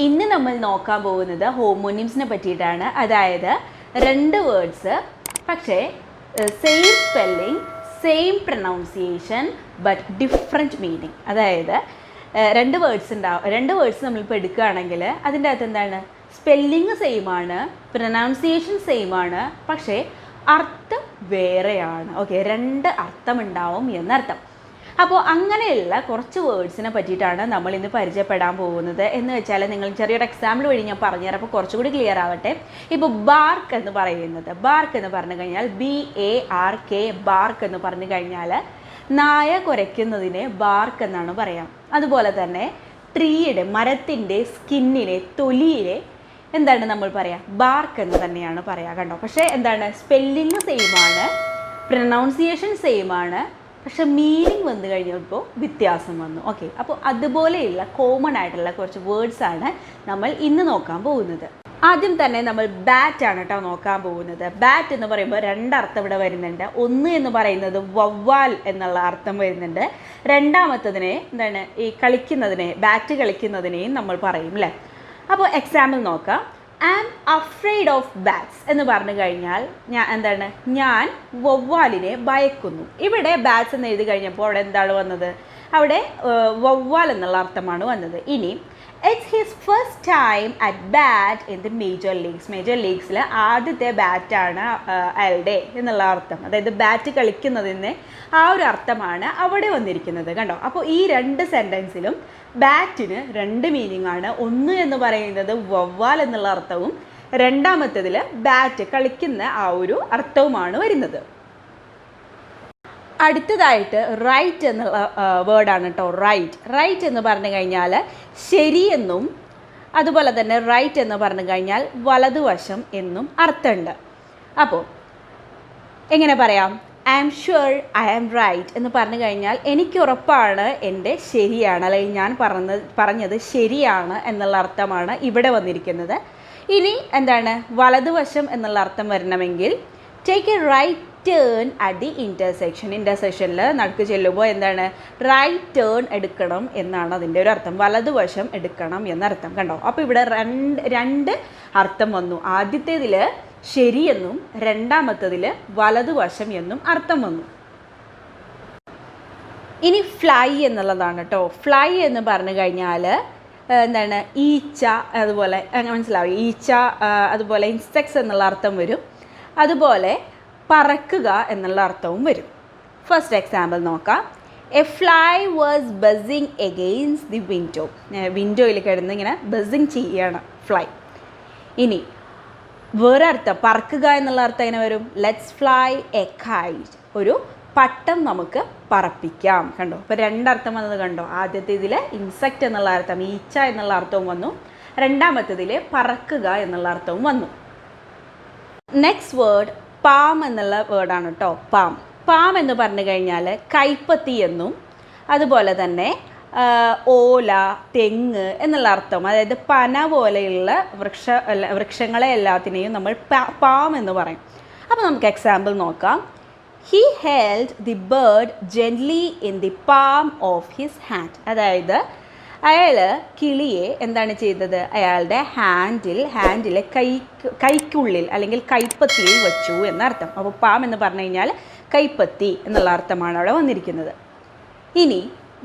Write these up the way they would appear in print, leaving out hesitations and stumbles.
ഇന്ന് നമ്മൾ നോക്കാൻ പോകുന്നത് ഹോമോണിംസിനെ പറ്റിയിട്ടാണ്. അതായത് രണ്ട് വേർഡ്സ് പക്ഷേ same spelling, same pronunciation but different meaning. അതായത് രണ്ട് വേർഡ്സ് ഉണ്ടാവും. രണ്ട് വേർഡ്സ് നമ്മളിപ്പോൾ എടുക്കുകയാണെങ്കിൽ അതിൻ്റെ അകത്ത് എന്താണ്, സ്പെല്ലിങ് സെയിം ആണ്, പ്രൊനൗൺസിയേഷൻ സെയിം ആണ്, പക്ഷേ അർത്ഥം വേറെയാണ്. ഓക്കെ, രണ്ട് അർത്ഥമുണ്ടാവും എന്നർത്ഥം. അപ്പോൾ അങ്ങനെയുള്ള കുറച്ച് വേർഡ്സിനെ പറ്റിയിട്ടാണ് നമ്മൾ ഇന്ന് പരിചയപ്പെടാൻ പോകുന്നത്. എന്ന് വെച്ചാൽ നിങ്ങൾ ചെറിയൊരു എക്സാമ്പിൾ വഴി ഞാൻ പറഞ്ഞുതരാം, അപ്പോൾ കുറച്ചുകൂടി ക്ലിയർ ആവട്ടെ. ഇപ്പോൾ ബാർക്ക് എന്ന് പറയുന്നത്, ബാർക്ക് എന്ന് പറഞ്ഞു കഴിഞ്ഞാൽ BARK, ബാർക്ക് എന്ന് പറഞ്ഞു കഴിഞ്ഞാൽ നായ കുരയ്ക്കുന്നതിനെ ബാർക്ക് എന്നാണ് പറയാം. അതുപോലെ തന്നെ ട്രീയുടെ, മരത്തിൻ്റെ സ്കിന്നിനെ, തൊലിയിലെ എന്താണ് നമ്മൾ പറയുക, ബാർക്ക് എന്ന് തന്നെയാണ് പറയുക. കണ്ടോ, പക്ഷേ എന്താണ്, സ്പെല്ലിങ് സെയിം ആണ്, പ്രൊനൗൺസിയേഷൻ സെയിം ആണ്, പക്ഷെ മീനിങ് വന്നു കഴിഞ്ഞപ്പോൾ വ്യത്യാസം വന്നു. ഓക്കെ, അപ്പോൾ അതുപോലെയുള്ള കോമൺ ആയിട്ടുള്ള കുറച്ച് വേർഡ്സാണ് നമ്മൾ ഇന്ന് നോക്കാൻ പോകുന്നത്. ആദ്യം തന്നെ നമ്മൾ ബാറ്റ് ആണ് കേട്ടോ നോക്കാൻ പോകുന്നത്. ബാറ്റ് എന്ന് പറയുമ്പോൾ രണ്ടർത്ഥം ഇവിടെ വരുന്നുണ്ട്. ഒന്ന് എന്ന് പറയുന്നത് വവ്വാൽ എന്നുള്ള അർത്ഥം വരുന്നുണ്ട്. രണ്ടാമത്തതിനെ എന്താണ്, ഈ കളിക്കുന്നതിനെ, ബാറ്റ് കളിക്കുന്നതിനെയും നമ്മൾ പറയും അല്ലേ. അപ്പോൾ എക്സാമ്പിൾ നോക്കാം. I am afraid of bats എന്ന് പറഞ്ഞു കഴിഞ്ഞാൽ ഞാൻ വവ്വാലിനെ ഭയക്കുന്നു. ഇവിടെ ബാറ്റ്സ് എന്ന് എഴുതി കഴിഞ്ഞപ്പോൾ അവിടെ എന്താണ് വന്നത്, അവിടെ വവ്വാൽ എന്നുള്ള അർത്ഥമാണ് വന്നത്. ഇനി it's his first time at bat in the major leagues. Major ലീഗ്സിൽ ആദ്യത്തെ ബാറ്റാണ് അയാളുടെ എന്നുള്ള അർത്ഥം. അതായത് ബാറ്റ് കളിക്കുന്നതിന് ആ ഒരു അർത്ഥമാണ് അവിടെ വന്നിരിക്കുന്നത്. കണ്ടോ, അപ്പോൾ ഈ രണ്ട് സെൻറ്റൻസിലും ബാറ്റിന് രണ്ട് മീനിങ് ആണ്. ഒന്ന് എന്ന് പറയുന്നത് വവ്വാൽ എന്നുള്ള അർത്ഥവും രണ്ടാമത്തേതിൽ ബാറ്റ് കളിക്കുന്ന ആ ഒരു അർത്ഥവുമാണ് വരുന്നത്. അടുത്തതായിട്ട് റൈറ്റ് എന്നുള്ള വേർഡാണ് കേട്ടോ. റൈറ്റ് എന്ന് പറഞ്ഞു കഴിഞ്ഞാൽ ശരിയെന്നും അതുപോലെ തന്നെ റൈറ്റ് എന്ന് പറഞ്ഞു കഴിഞ്ഞാൽ വലതുവശം എന്നും അർത്ഥമുണ്ട്. അപ്പോൾ എങ്ങനെ പറയാം, I am sure I am right എന്ന് പറഞ്ഞു കഴിഞ്ഞാൽ എനിക്കുറപ്പാണ് എൻ്റെ ശരിയാണ്, അല്ലെങ്കിൽ ഞാൻ പറഞ്ഞത് ശരിയാണ് എന്നുള്ള അർത്ഥമാണ് ഇവിടെ വന്നിരിക്കുന്നത്. ഇനി എന്താണ്, വലതുവശം എന്നുള്ള അർത്ഥം വരണമെങ്കിൽ take a right turn at the ഇൻ്റർസെക്ഷനിൽ നടക്ക് ചെല്ലുമ്പോൾ എന്താണ്, റൈറ്റ് ടേൺ എടുക്കണം എന്നാണ് അതിൻ്റെ ഒരു അർത്ഥം. വലതുവശം എടുക്കണം എന്നർത്ഥം. കണ്ടോ, അപ്പോൾ ഇവിടെ രണ്ട് അർത്ഥം വന്നു. ആദ്യത്തേതിൽ ശരിയെന്നും രണ്ടാമത്തതിൽ വലതുവശം എന്നും അർത്ഥം വന്നു. ഇനി ഫ്ലൈ എന്നുള്ളതാണ് കേട്ടോ. ഫ്ലൈ എന്ന് പറഞ്ഞു കഴിഞ്ഞാൽ എന്താണ്, ഈച്ച, അതുപോലെ മനസ്സിലാവും, ഈച്ച അതുപോലെ ഇൻസെക്ട്സ് എന്നുള്ള അർത്ഥം വരും. അതുപോലെ പറക്കുക എന്നുള്ള അർത്ഥവും വരും. ഫസ്റ്റ് എക്സാമ്പിൾ നോക്കാം. A fly was buzzing against the window. വിൻഡോയിൽ കിടന്ന് ഇങ്ങനെ ബസിങ് ചെയ്യാണ് ഫ്ലൈ. ഇനി വേറെ അർത്ഥം, പറക്കുക എന്നുള്ള അർത്ഥം എങ്ങനെ വരും, ലെറ്റ്സ് ഫ്ലൈ എ കൈറ്റ്. ഒരു പട്ടം നമുക്ക് പറപ്പിക്കാം. കണ്ടോ, ഇപ്പോൾ രണ്ടർത്ഥം വന്നത് കണ്ടോ. ആദ്യത്തേതിൽ ഇൻസെക്റ്റ് എന്നുള്ള അർത്ഥം, ഈച്ച എന്നുള്ള അർത്ഥവും വന്നു. രണ്ടാമത്തേതിൽ പറക്കുക എന്നുള്ള അർത്ഥവും വന്നു. നെക്സ്റ്റ് വേർഡ് പാം എന്നുള്ള വേർഡാണ് കേട്ടോ. പാം എന്ന് പറഞ്ഞു കഴിഞ്ഞാൽ കൈപ്പത്തി എന്നും അതുപോലെ തന്നെ ഓല, തെങ്ങ് എന്നുള്ള അർത്ഥം. അതായത് പന പോലെയുള്ള വൃക്ഷങ്ങളെ എല്ലാത്തിനെയും നമ്മൾ പാം എന്ന് പറയും. അപ്പോൾ നമുക്ക് എക്സാമ്പിൾ നോക്കാം. He held the bird gently in the palm of his hand. അതായത് അയാൾ കിളിയെ എന്താണ് ചെയ്തത്, അയാളുടെ ഹാൻഡിലെ കൈക്കുള്ളിൽ അല്ലെങ്കിൽ കൈപ്പത്തിയിൽ വെച്ചു എന്നർത്ഥം. അപ്പോൾ പാം എന്ന് പറഞ്ഞു കഴിഞ്ഞാൽ കൈപ്പത്തി എന്നുള്ള അർത്ഥമാണ് അവിടെ വന്നിരിക്കുന്നത്. ഇനി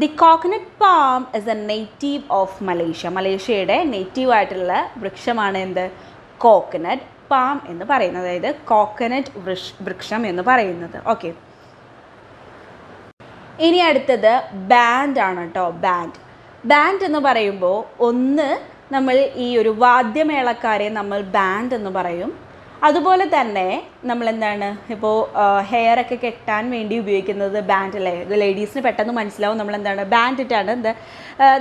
the coconut palm is a native of Malaysia. മലേഷ്യയുടെ നേറ്റീവായിട്ടുള്ള വൃക്ഷമാണ് എന്ത്, കോക്കനട്ട് പാം എന്ന് പറയുന്നത്. അതായത് കോക്കനട്ട് വൃക്ഷം എന്ന് പറയുന്നത്. ഓക്കെ, ഇനി അടുത്തത് ബാൻഡ് ആണ് കേട്ടോ. ബാൻഡ് എന്ന് പറയുമ്പോൾ ഒന്ന് നമ്മൾ ഈ ഒരു വാദ്യമേളക്കാരെ നമ്മൾ ബാൻഡ് എന്ന് പറയും. അതുപോലെ തന്നെ നമ്മൾ എന്താണ്, ഇപ്പോൾ ഹെയറൊക്കെ കെട്ടാൻ വേണ്ടി ഉപയോഗിക്കുന്നത് ബാൻഡ് അല്ലേ. ഇത് ലേഡീസിന് പെട്ടെന്ന് മനസ്സിലാവും. നമ്മളെന്താണ്, ബാൻഡ് ഇട്ടാണ്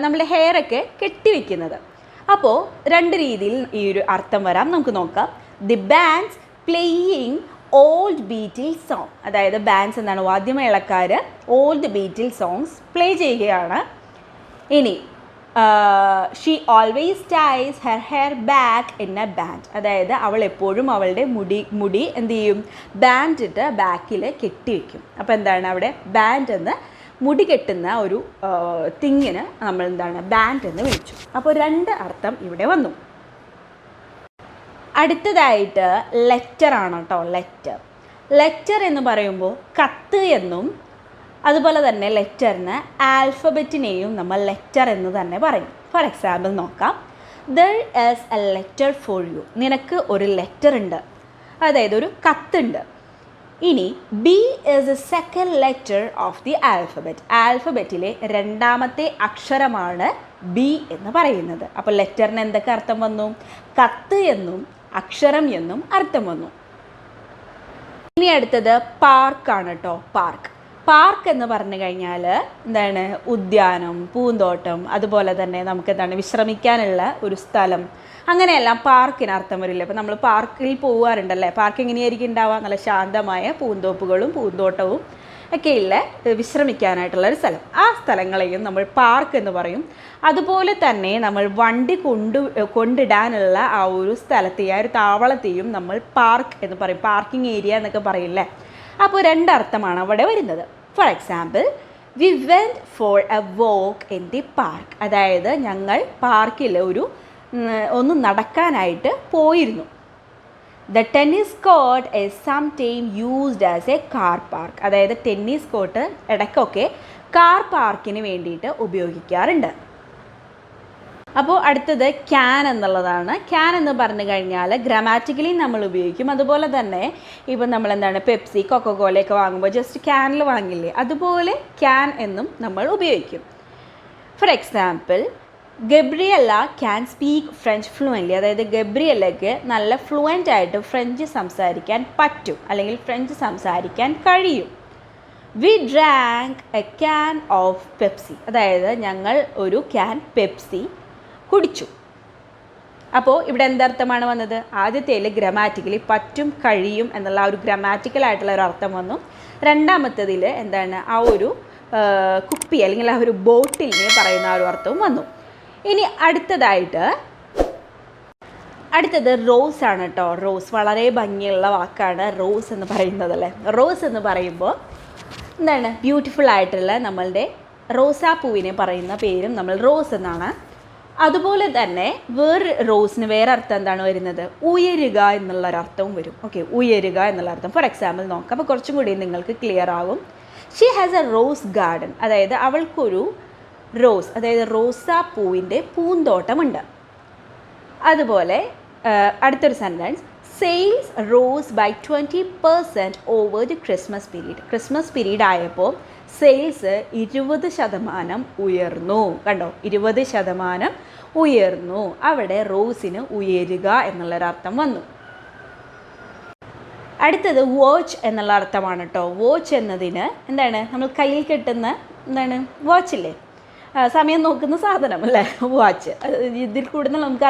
നമ്മുടെ ഹെയറൊക്കെ കെട്ടിവെക്കുന്നത്. അപ്പോൾ രണ്ട് രീതിയിൽ ഈ ഒരു അർത്ഥം വരാം. നമുക്ക് നോക്കാം. The bands playing old Beatle song. അതായത് ബാൻഡ്സ് എന്താണ്, വാദ്യമേളക്കാർ ഓൾഡ് ബീറ്റിൽ സോങ്സ് പ്ലേ ചെയ്യുകയാണ്. ഇനി she always ties her hair back in a band. അതായത് അവൾ എപ്പോഴും അവളുടെ മുടി എന്ത് ചെയ്യും, ബാൻഡ് ഇട്ട് ബാക്കിൽ കെട്ടിവെക്കും. അപ്പോൾ എന്താണ്, അവിടെ ബാൻഡ് എന്ന് മുടി കെട്ടുന്ന ഒരു തിങ്ങിന് നമ്മൾ എന്താണ് ബാൻഡ് എന്ന് വിളിച്ചു. അപ്പോൾ 2 അർത്ഥം ഇവിടെ വന്നു. അടുത്തതായിട്ട് ലെറ്റർ ആണ് കേട്ടോ. ലെറ്റർ എന്ന് പറയുമ്പോൾ കത്ത് എന്നും അതുപോലെ തന്നെ ലെറ്ററിന് ആൽഫബറ്റിനെയും നമ്മൾ ലെറ്റർ എന്ന് തന്നെ പറയും. ഫോർ എക്സാമ്പിൾ നോക്കാം. There is a letter for you. നിനക്ക് ഒരു ലെറ്റർ ഉണ്ട്, അതായത് ഒരു കത്തുണ്ട്. ഇനി B is a second letter of the alphabet. ആൽഫബറ്റിലെ 2ാമത്തെ അക്ഷരമാണ് ബി എന്ന് പറയുന്നത്. അപ്പോൾ ലെറ്ററിന് എന്തൊക്കെ അർത്ഥം വന്നു? കത്ത് എന്നും അക്ഷരം എന്നും അർത്ഥം വന്നു. ഇനി അടുത്തത് പാർക്കാണ് കേട്ടോ. പാർക്ക് എന്ന് പറഞ്ഞു കഴിഞ്ഞാൽ എന്താണ്? ഉദ്യാനം, പൂന്തോട്ടം, അതുപോലെ തന്നെ നമുക്ക് എന്താണ് വിശ്രമിക്കാനുള്ള ഒരു സ്ഥലം, അങ്ങനെയെല്ലാം പാർക്കിന് അർത്ഥം വരില്ല. ഇപ്പോൾ നമ്മൾ പാർക്കിൽ പോകാറുണ്ടല്ലേ, പാർക്ക് എങ്ങനെയായിരിക്കും ഉണ്ടാവുക? നല്ല ശാന്തമായ പൂന്തോപ്പുകളും പൂന്തോട്ടവും ഒക്കെയുള്ള വിശ്രമിക്കാനായിട്ടുള്ളൊരു സ്ഥലം. ആ സ്ഥലങ്ങളെയും നമ്മൾ പാർക്ക് എന്ന് പറയും. അതുപോലെ തന്നെ നമ്മൾ വണ്ടി കൊണ്ടിടാനുള്ള ആ ഒരു സ്ഥലത്തെ, ആ ഒരു താവളത്തെയും നമ്മൾ പാർക്ക് എന്ന് പറയും. പാർക്കിംഗ് ഏരിയ എന്നൊക്കെ പറയില്ലേ. അപ്പോൾ 2 അർത്ഥമാണ് അവിടെ വരുന്നത്. For example, we went for a walk in the park. അതായത് ഞങ്ങൾ പാർക്കിൽ ഒന്ന് നടക്കാനായിട്ട് പോയിരുന്നു. The tennis court is some time used as a car park. അതായത് ടെന്നീസ് കോർട്ട് ഇടയ്ക്കൊക്കെ കാർ പാർക്കിന് വേണ്ടിയിട്ട് ഉപയോഗിക്കാറുണ്ട്. അപ്പോൾ അടുത്തത് ക്യാൻ എന്നുള്ളതാണ്. ക്യാൻ എന്ന് പറഞ്ഞു കഴിഞ്ഞാൽ ഗ്രാമാറ്റിക്കലി നമ്മൾ ഉപയോഗിക്കും. അതുപോലെ തന്നെ ഇപ്പം നമ്മൾ എന്താണ് പെപ്സി, കൊക്കോകോലയൊക്കെ വാങ്ങുമ്പോൾ ജസ്റ്റ് ക്യാനിൽ വാങ്ങില്ലേ, അതുപോലെ ക്യാൻ എന്നും നമ്മൾ ഉപയോഗിക്കും. For example, Gabriella can speak French fluently. അതായത് ഗബ്രിയല്ലയ്ക്ക് നല്ല ഫ്ലുവൻ്റ് ആയിട്ട് ഫ്രഞ്ച് സംസാരിക്കാൻ പറ്റും, അല്ലെങ്കിൽ ഫ്രഞ്ച് സംസാരിക്കാൻ കഴിയും. We drank a can of Pepsi. അതായത് ഞങ്ങൾ ഒരു ക്യാൻ പെപ്സി കുടിച്ചു. അപ്പോൾ ഇവിടെ എന്തർത്ഥമാണ് വന്നത്? ആദ്യത്തേൽ ഗ്രാമാറ്റിക്കലി പറ്റും, കഴിയും എന്നുള്ള ആ ഒരു ഗ്രാമാറ്റിക്കലായിട്ടുള്ള ഒരു അർത്ഥം വന്നു. 2ാമത്തേതിൽ എന്താണ്? ആ ഒരു കുപ്പി അല്ലെങ്കിൽ ആ ഒരു ബോട്ടിലിനെ പറയുന്ന ആ ഒരു അർത്ഥവും വന്നു. ഇനി അടുത്തത് റോസ് ആണ് കേട്ടോ. റോസ് വളരെ ഭംഗിയുള്ള വാക്കാണ് റോസ് എന്ന് പറയുന്നത് അല്ലേ. റോസ് എന്ന് പറയുമ്പോൾ എന്താണ്? ബ്യൂട്ടിഫുൾ ആയിട്ടുള്ള നമ്മളുടെ റോസാപ്പൂവിനെ പറയുന്ന പേരും നമ്മൾ റോസ് എന്നാണ്. അതുപോലെ തന്നെ റോസിന് വേറെ അർത്ഥം എന്താണ് വരുന്നത്? ഉയരുക എന്നുള്ളൊരർത്ഥവും വരും. ഓക്കെ, ഉയരുക എന്നുള്ള അർത്ഥം. ഫോർ എക്സാമ്പിൾ നോക്കാം, അപ്പോൾ കുറച്ചും കൂടി നിങ്ങൾക്ക് ക്ലിയർ ആകും. She has a rose garden. അതായത് അവൾക്കൊരു റോസ്, അതായത് റോസാപ്പൂവിൻ്റെ പൂന്തോട്ടമുണ്ട്. അതുപോലെ അടുത്തൊരു sentence, sales rose by 20% over the Christmas period. Christmas period ആയപ്പോൾ സെയിൽസ് 20% ഉയർന്നു. കണ്ടോ, 20% ഉയർന്നു. അവിടെ റോസിന് ഉയരുക എന്നുള്ളൊരർത്ഥം വന്നു. അടുത്തത് വാച്ച് എന്നുള്ള അർത്ഥമാണ് കേട്ടോ. വാച്ച് എന്നതിന് എന്താണ്? നമ്മൾ കയ്യിൽ കെട്ടുന്ന എന്താണ്? വാച്ചില്ലേ, സമയം നോക്കുന്ന സാധനം അല്ലേ, വാച്ച്. ഇതിൽ കൂടുതൽ നമുക്ക്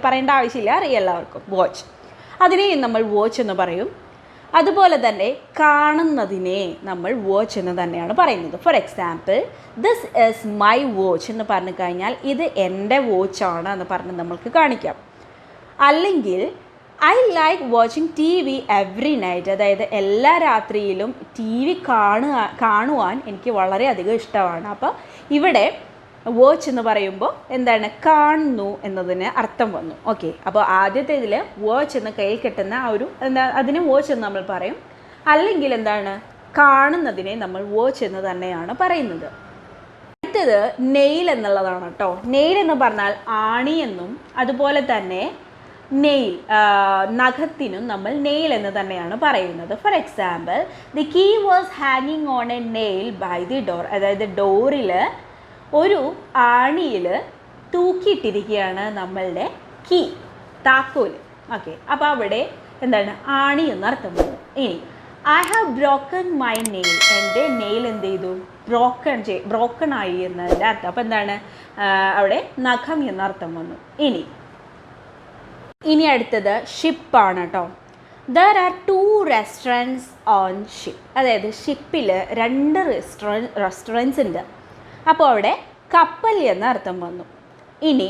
പറയേണ്ട ആവശ്യമില്ല, അറിയാം എല്ലാവർക്കും വാച്ച്. അതിനെയും നമ്മൾ വാച്ച് എന്ന് പറയും. അതുപോലെ തന്നെ കാണുന്നതിനെ നമ്മൾ വാച്ച് എന്ന് തന്നെയാണ് പറയുന്നത്. For example, this is my watch എന്ന് പറഞ്ഞു കഴിഞ്ഞാൽ ഇത് എൻ്റെ വാച്ചാണ് എന്ന് പറഞ്ഞ് നമ്മൾക്ക് കാണിക്കാം. അല്ലെങ്കിൽ I like watching TV every night. അതായത് എല്ലാ രാത്രിയിലും TV കാണുവാൻ എനിക്ക് വളരെയധികം ഇഷ്ടമാണ്. അപ്പോൾ ഇവിടെ വാച്ച് എന്ന് പറയുമ്പോൾ എന്താണ്? കാണുന്നു എന്നതിന് അർത്ഥം വന്നു. ഓക്കെ, അപ്പോൾ ആദ്യത്തേതിൽ വാച്ച് എന്ന് കയ്യിൽ കെട്ടുന്ന ആ ഒരു അതിന് വാച്ച് എന്ന് നമ്മൾ പറയും. അല്ലെങ്കിൽ എന്താണ്? കാണുന്നതിനെ നമ്മൾ വാച്ച് എന്ന് തന്നെയാണ് പറയുന്നത്. അടുത്തത് നെയിൽ എന്നുള്ളതാണ് കേട്ടോ. നെയിൽ എന്ന് പറഞ്ഞാൽ ആണി എന്നും അതുപോലെ തന്നെ നെയിൽ നഖത്തിനും നമ്മൾ നെയിൽ എന്ന് തന്നെയാണ് പറയുന്നത്. For example, the key was ഹാങ്ങിങ് on a nail by the door. അതായത് ഡോറിൽ ഒരു ആണിയിൽ തൂക്കിയിട്ടിരിക്കുകയാണ് നമ്മളുടെ കീ, താക്കോല്. ഓക്കെ, അപ്പോൾ അവിടെ എന്താണ്? ആണി എന്നർത്ഥം വന്നു. ഇനി I have broken my nail. എൻ്റെ നെയിൽ എന്ത് ചെയ്തു? ബ്രോക്കൺ ആയി എന്നതിൻ്റെ അർത്ഥം. അപ്പോൾ എന്താണ്? അവിടെ നഖം എന്നർത്ഥം വന്നു. ഇനി അടുത്തത് ഷിപ്പാണ് കേട്ടോ. There are 2 restaurants on ship. അതായത് ഷിപ്പിൽ 2 റെസ്റ്റോറൻറ്റ്സ് ഉണ്ട്. അപ്പോൾ അവിടെ കപ്പൽ എന്ന അർത്ഥം വന്നു. ഇനി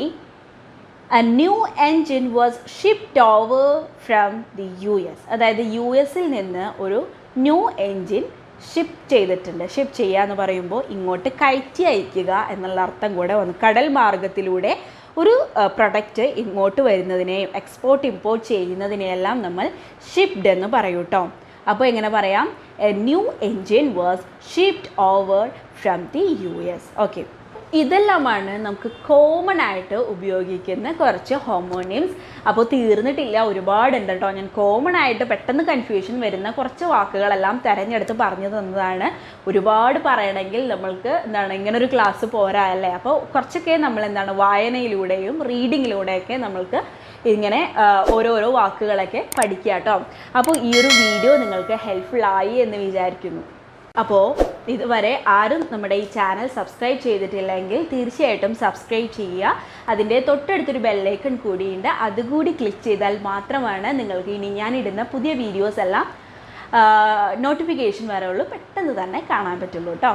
A new engine was shipped over from the US. അതായത് US നിന്ന് ഒരു ന്യൂ എൻജിൻ ഷിപ്പ് ചെയ്തിട്ടുണ്ട്. ഷിപ്പ് ചെയ്യുക എന്ന് പറയുമ്പോൾ ഇങ്ങോട്ട് കയറ്റി അയക്കുക എന്നുള്ള അർത്ഥം കൂടെ വന്നു. കടൽ മാർഗത്തിലൂടെ ഒരു പ്രൊഡക്റ്റ് ഇങ്ങോട്ട് വരുന്നതിനെയും എക്സ്പോർട്ട് ഇമ്പോർട്ട് ചെയ്യുന്നതിനെയെല്ലാം നമ്മൾ ഷിപ്ഡ് എന്ന് പറയും കേട്ടോ. അപ്പോൾ എങ്ങനെ പറയാം? A new engine was shipped over from the US. Okay, ഇതെല്ലാമാണ് നമുക്ക് കോമൺ ആയിട്ട് ഉപയോഗിക്കുന്ന കുറച്ച് ഹോമോണിംസ്. അപ്പോൾ തീർന്നിട്ടില്ല, ഒരുപാടുണ്ട് കേട്ടോ. ഞാൻ കോമൺ ആയിട്ട് പെട്ടെന്ന് കൺഫ്യൂഷൻ വരുന്ന കുറച്ച് വാക്കുകളെല്ലാം തിരഞ്ഞെടുത്ത് പറഞ്ഞു തന്നതാണ്. ഒരുപാട് പറയണമെങ്കിൽ നമ്മൾക്ക് ഇങ്ങനൊരു ക്ലാസ് പോരാ അല്ലേ. അപ്പോൾ കുറച്ചൊക്കെ നമ്മൾ വായനയിലൂടെയും റീഡിങ്ങിലൂടെയൊക്കെ നമ്മൾക്ക് ഇങ്ങനെ ഓരോരോ വാക്കുകളൊക്കെ പഠിക്കുക കേട്ടോ. അപ്പോൾ ഈ ഒരു വീഡിയോ നിങ്ങൾക്ക് ഹെൽപ്ഫുള്ളായി എന്ന് വിചാരിക്കുന്നു. അപ്പോൾ ഇതുവരെ ആരും നമ്മുടെ ഈ ചാനൽ സബ്സ്ക്രൈബ് ചെയ്തിട്ടില്ലെങ്കിൽ തീർച്ചയായിട്ടും സബ്സ്ക്രൈബ് ചെയ്യുക. അതിൻ്റെ തൊട്ടടുത്തൊരു ബെല്ലൈക്കൺ കൂടിയുണ്ട്, അതുകൂടി ക്ലിക്ക് ചെയ്താൽ മാത്രമാണ് നിങ്ങൾക്ക് ഇനി ഞാനിടുന്ന പുതിയ വീഡിയോസ് എല്ലാം നോട്ടിഫിക്കേഷൻ വരെയുള്ളൂ, പെട്ടെന്ന് തന്നെ കാണാൻ പറ്റുള്ളൂ കേട്ടോ.